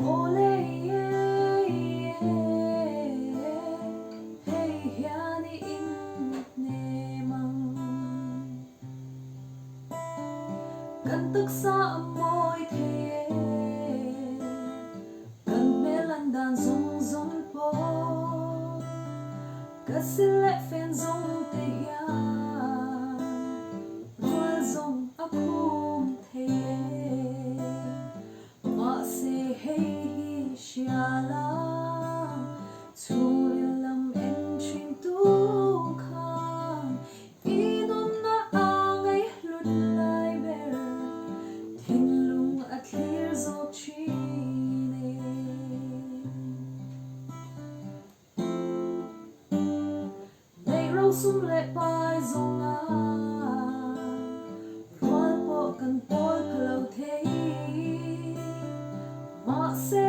ole hey yani in nemang kan tức sa môi thế kan melan dan zong zong po kasi lệ phen zong te ya hoa zong akum thế ma se hey hi shiala chu lam en chim tu khan inom na angai lut lai ber thin lung a clear zok chi ne nei ro sum le pai zong a rual po kan pol phalo thei ma se